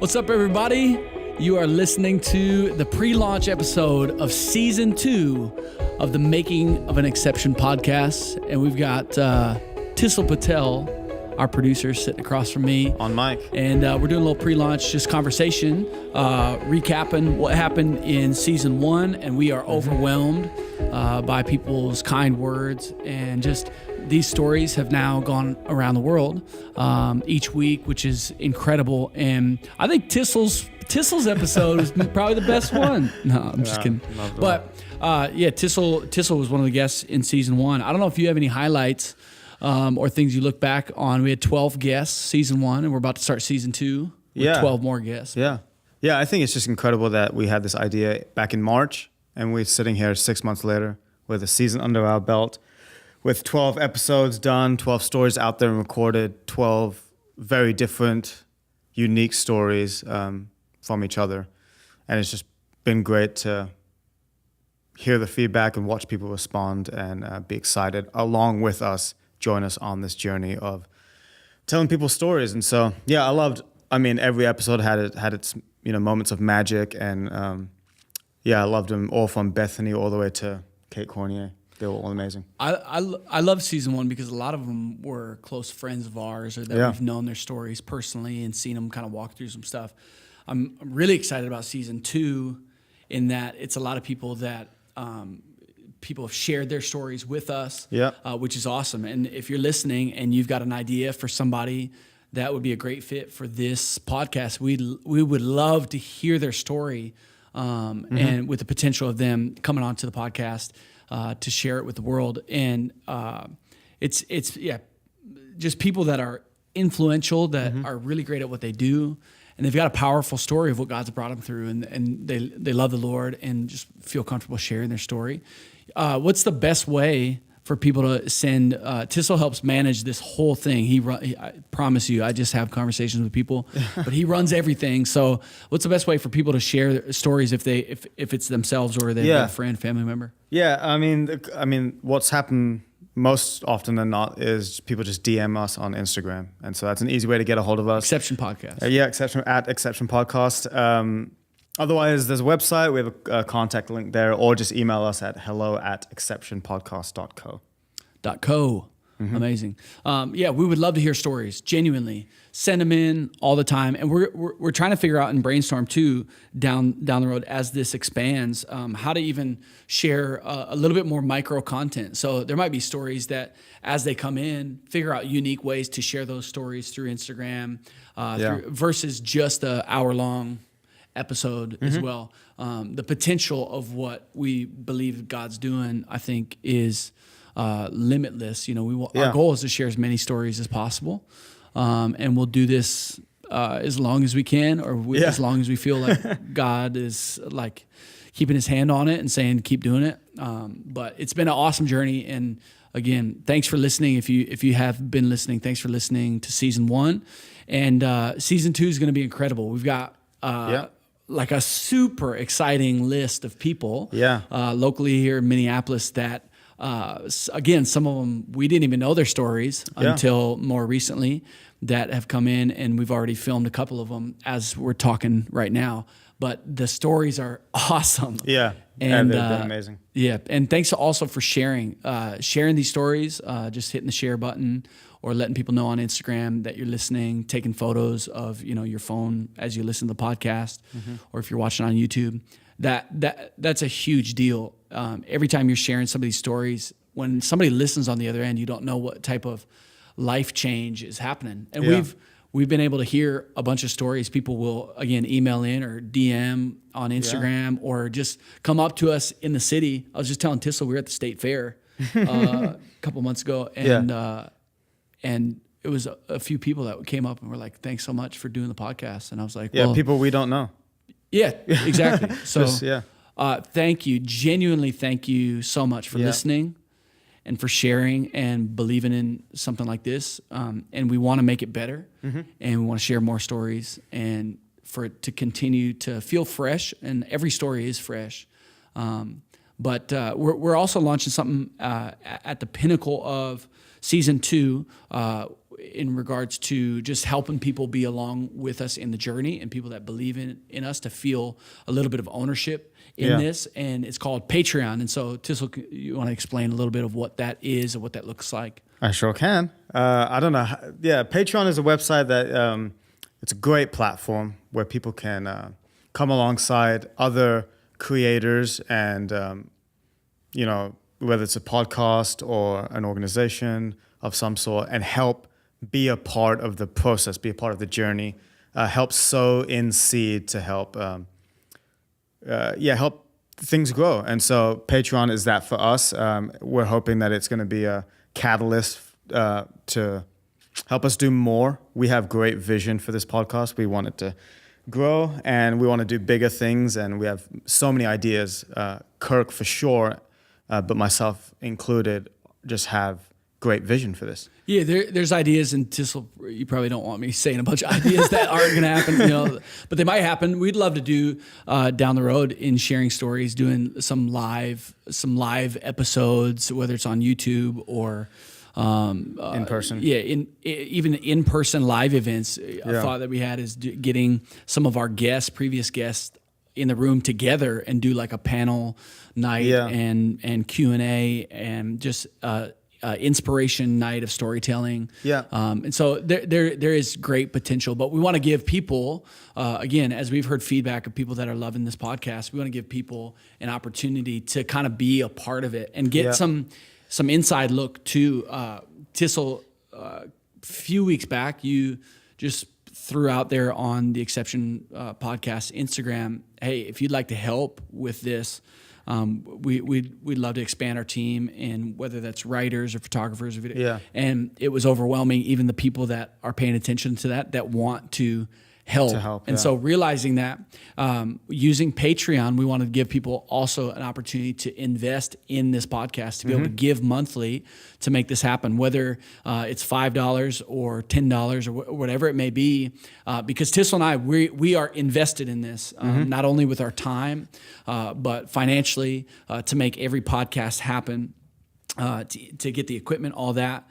What's up, everybody? You are listening to the pre-launch episode of Season 2 of the Making of an Exception podcast. And we've got Tissel Patel, our producer, sitting across from me. On mic. And we're doing a little pre-launch, just conversation, recapping what happened in Season 1. And we are overwhelmed by people's kind words. And just these stories have now gone around the world each week, which is incredible. And I think Tissel's episode is probably the best one. No, I'm just kidding. But Tissel was one of the guests in Season 1. I don't know if you have any highlights or things you look back on. We had 12 guests Season 1, and we're about to start Season 2 with 12 more guests. Yeah. I think it's just incredible that we had this idea back in March, and we're sitting here 6 months later with a season under our belt, with 12 episodes done, 12 stories out there and recorded, 12 very different, unique stories from each other. And it's just been great to hear the feedback and watch people respond and be excited along with us, join us on this journey of telling people stories. And so, every episode had its moments of magic. And I loved them all, from Bethany all the way to Kate Cornier. They were all amazing. I love Season 1 because a lot of them were close friends of ours, or that we've known their stories personally and seen them kind of walk through some stuff. I'm really excited about Season 2 in that it's a lot of people that people have shared their stories with us, which is awesome. And if you're listening and you've got an idea for somebody that would be a great fit for this podcast, we would love to hear their story and with the potential of them coming onto the podcast to share it with the world. And it's just people that are influential, that are really great at what they do. And they've got a powerful story of what God's brought them through, and they love the Lord and just feel comfortable sharing their story. What's the best way for people to send? Tissel helps manage this whole thing. I promise you, I just have conversations with people, but he runs everything. So what's the best way for people to share stories if it's themselves or they have a friend, family member? Yeah, I mean, what's happened most often than not is people just DM us on Instagram. And so that's an easy way to get a hold of us. Exception Podcast. Exception Podcast. Otherwise, there's a website. We have a contact link there, or just email us at hello@exceptionpodcast.co. Amazing. We would love to hear stories. Genuinely, send them in all the time, and we're trying to figure out and brainstorm too down the road as this expands, how to even share a little bit more micro content. So there might be stories that, as they come in, figure out unique ways to share those stories through Instagram, versus just a hour-long episode as well. The potential of what we believe God's doing, I think, is limitless. Our goal is to share as many stories as possible, and we'll do this as long as we can, or as long as we feel like God is like keeping His hand on it and saying keep doing it. But it's been an awesome journey, and again, thanks for listening. If you have been listening, thanks for listening to Season 1, and Season 2 is going to be incredible. We've got like a super exciting list of people locally here in Minneapolis that. Again, some of them, we didn't even know their stories until more recently, that have come in, and we've already filmed a couple of them as we're talking right now. But the stories are awesome. And they've been amazing. And thanks also for sharing these stories, just hitting the share button or letting people know on Instagram that you're listening, taking photos of your phone as you listen to the podcast, or if you're watching on YouTube. That's a huge deal. Every time you're sharing some of these stories, when somebody listens on the other end, you don't know what type of life change is happening. And we've been able to hear a bunch of stories. People will, again, email in or DM on Instagram or just come up to us in the city. I was just telling Tissel, we were at the state fair a couple months ago, and it was a few people that came up and were like, "Thanks so much for doing the podcast." And I was like, people we don't know. Yeah, exactly. So thank you. Genuinely thank you so much for listening and for sharing and believing in something like this. And we want to make it better, and we want to share more stories, and for it to continue to feel fresh, and every story is fresh. But we're also launching something at the pinnacle of Season 2. in regards to just helping people be along with us in the journey, and people that believe in us to feel a little bit of ownership in this. And it's called Patreon. And so Tissel, you want to explain a little bit of what that is and what that looks like? I sure can. I don't know. Yeah, Patreon is a website that it's a great platform where people can come alongside other creators and, whether it's a podcast or an organization of some sort, and help be a part of the process, be a part of the journey, help sow in seed to help, help things grow. And so Patreon is that for us. We're hoping that it's going to be a catalyst to help us do more. We have great vision for this podcast. We want it to grow, and we want to do bigger things, and we have so many ideas. Kirk for sure, but myself included, just have great vision for this. Yeah, there's ideas, and Tissel, you probably don't want me saying a bunch of ideas that aren't going to happen, but they might happen. We'd love to do down the road in sharing stories, doing some live episodes, whether it's on YouTube or in person. Yeah, even in-person live events. A thought that we had is getting some of our previous guests in the room together and do like a panel night and Q&A and just inspiration night of storytelling. And so there is great potential, but we want to give people, again, as we've heard feedback of people that are loving this podcast, we want to give people an opportunity to kind of be a part of it and get some inside look too. Tissel, a few weeks back, you just threw out there on the Exception podcast Instagram, hey, if you'd like to help with this, we'd love to expand our team, and whether that's writers or photographers or video. And it was overwhelming, even the people that are paying attention to that want to help. And so realizing that, using Patreon, we want to give people also an opportunity to invest in this podcast, to be able to give monthly to make this happen, whether it's $5 or $10 or whatever it may be, because Tissel and I, we are invested in this, not only with our time, but financially, to make every podcast happen. To get the equipment, all that.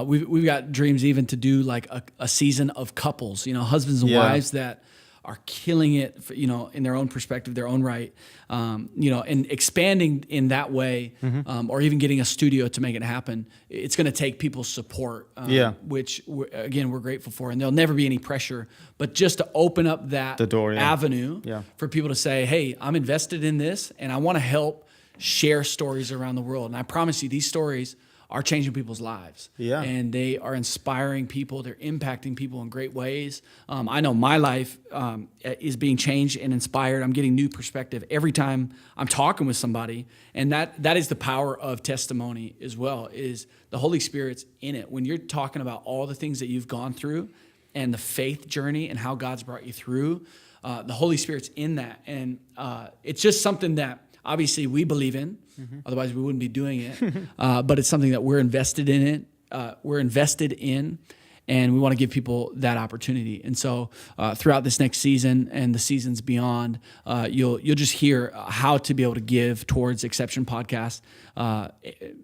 We've got dreams even to do like a season of couples, husbands and wives that are killing it, in their own perspective, their own right, and expanding in that way, or even getting a studio to make it happen. It's going to take people's support, which again, we're grateful for, and there'll never be any pressure, but just to open up that avenue for people to say, hey, I'm invested in this and I want to help share stories around the world. And I promise you, these stories are changing people's lives. And they are inspiring people. They're impacting people in great ways. I know my life is being changed and inspired. I'm getting new perspective every time I'm talking with somebody. And that is the power of testimony as well, is the Holy Spirit's in it. When you're talking about all the things that you've gone through and the faith journey and how God's brought you through, the Holy Spirit's in that. And it's just something that obviously we believe in, otherwise we wouldn't be doing it. But it's something that we're invested in and we want to give people that opportunity. And so throughout this next season and the seasons beyond, you'll just hear how to be able to give towards Exception Podcast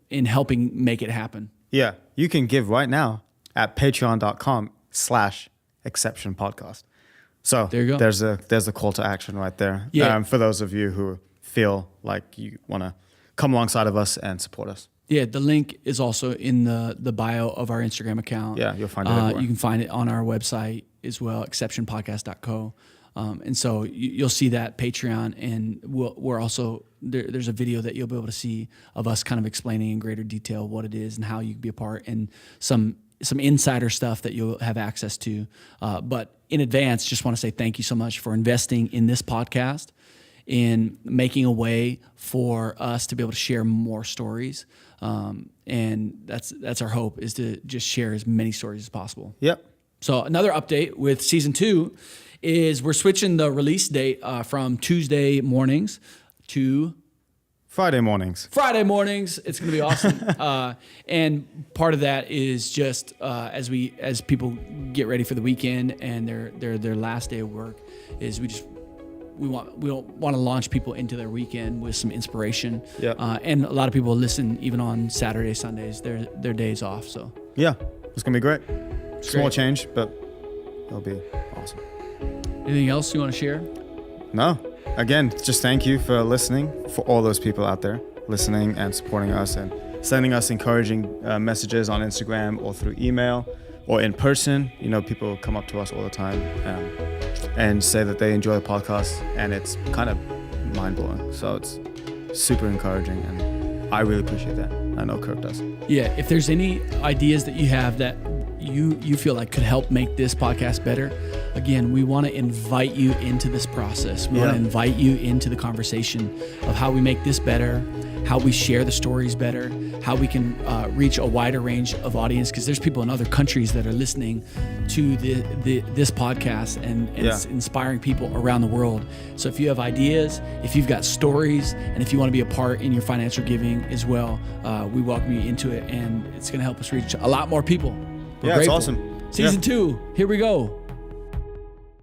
in helping make it happen. Yeah, you can give right now at patreon.com/Exception Podcast. So there you go. There's a call to action right there. For those of you who feel like you want to come alongside of us and support us. Yeah, the link is also in the bio of our Instagram account. Yeah, you'll find it everywhere. You can find it on our website as well, exceptionpodcast.co. And so you'll see that Patreon, and we're also, there's a video that you'll be able to see of us kind of explaining in greater detail what it is and how you can be a part, and some insider stuff that you'll have access to. But in advance, just want to say thank you so much for investing in this podcast, in making a way for us to be able to share more stories. And that's our hope, is to just share as many stories as possible. Yep. So another update with season 2 is we're switching the release date from Tuesday mornings to Friday mornings. It's going to be awesome. And part of that is just as people get ready for the weekend and their last day of work, is we don't want to launch people into their weekend with some inspiration. And a lot of people listen even on Saturday, Sundays, their days off. So yeah, it's gonna be great. Small great. change, but it'll be awesome. Anything else you want to share? No. Again, just thank you for listening, for all those people out there listening and supporting us and sending us encouraging messages on Instagram or through email or in person. You know, people come up to us all the time and say that they enjoy the podcast, and it's kind of mind-blowing. So it's super encouraging, and I really appreciate that. I know Kirk does. Yeah, if there's any ideas that you have that you feel like could help make this podcast better, again, we want to invite you into this process. We want to invite you into the conversation of how we make this better, how we share the stories better, how we can reach a wider range of audience, because there's people in other countries that are listening to this podcast, and it's inspiring people around the world. So if you have ideas, if you've got stories, and if you want to be a part in your financial giving as well, we welcome you into it, and it's going to help us reach a lot more people. We're It's grateful. awesome. Season 2, here we go.